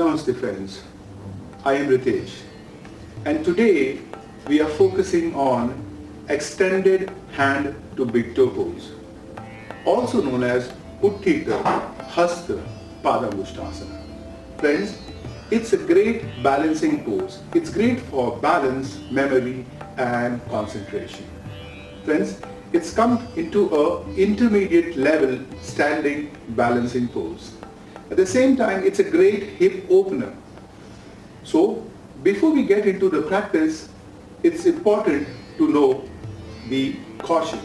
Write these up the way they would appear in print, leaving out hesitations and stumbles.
Namaste friends, I am Ritesh and today we are focusing on extended hand to big toe pose, also known as Utthita Hasta Padangustasana. Friends, it's a great balancing pose. It's great for balance, memory and concentration. Friends, it's come into an intermediate level standing balancing pose. At the same time, it's a great hip opener. So, before we get into the practice, it's important to know the caution,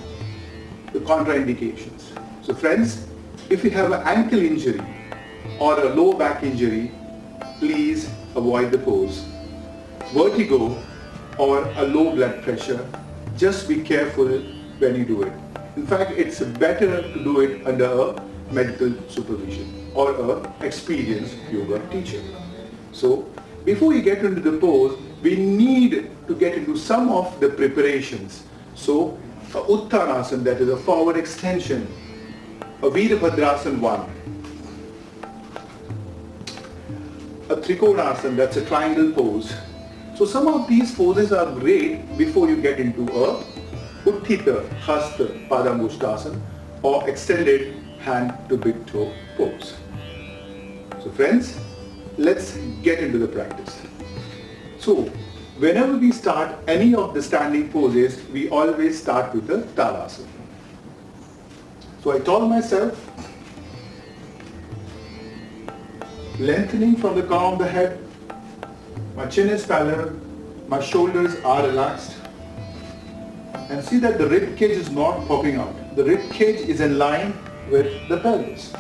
the contraindications. So friends, if you have an ankle injury or a low back injury, please avoid the pose. Vertigo or a low blood pressure, just be careful when you do it. In fact, it's better to do it under a medical supervision or an experienced yoga teacher. So, before we get into the pose, we need to get into some of the preparations. So, a Uttanasana, that is a forward extension, a Virabhadrasana 1, a Trikonasana, that's a triangle pose. So some of these poses are great before you get into a Utthita Hasta Padangustasana or extended hand to big toe pose. So friends, let's get into the practice. So whenever we start any of the standing poses, we always start with the Talasana. So I tall myself, lengthening from the crown of the head, my chin is parallel, my shoulders are relaxed, and see that the rib cage is not popping out. The rib cage is in line with the pelvis,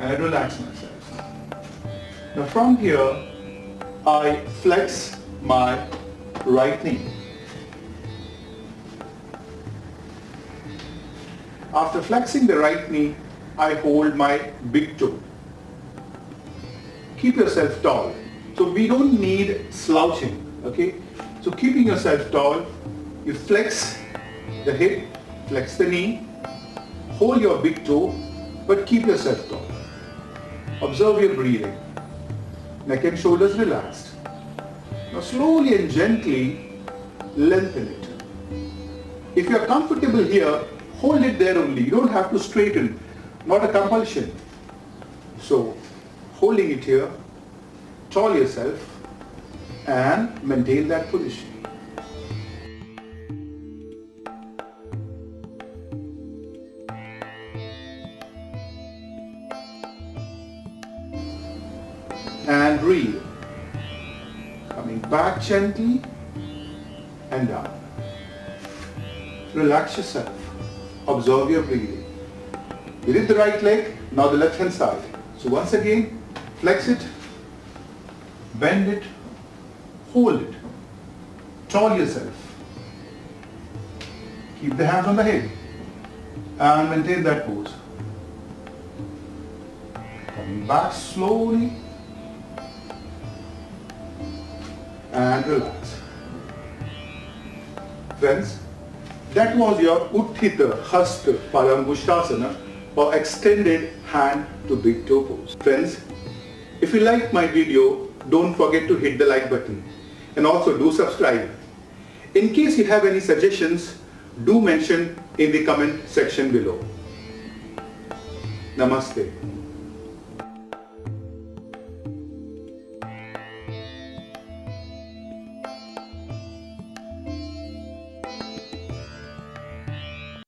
and I relax myself. Now from here, I flex my right knee. After flexing the right knee, I hold my big toe. Keep yourself tall. So we don't need slouching, okay? So keeping yourself tall, you flex the hip, flex the knee, hold your big toe, but keep yourself tall. Observe your breathing. Neck and shoulders relaxed. Now slowly and gently lengthen it. If you are comfortable here, hold it there only. You don't have to straighten, not a compulsion. So holding it here, tall yourself and maintain that position. And breathe. Coming back gently and down. Relax yourself. Observe your breathing. You did the right leg, now the left hand side. So once again, flex it, bend it, hold it, tall yourself. Keep the hands on the head and maintain that pose. Coming back slowly and relax. Friends, that was your Utthita Hasta Padangustasana or extended hand to big toe pose. Friends, if you like my video, don't forget to hit the like button and also do subscribe. In case you have any suggestions, do mention in the comment section below. Namaste.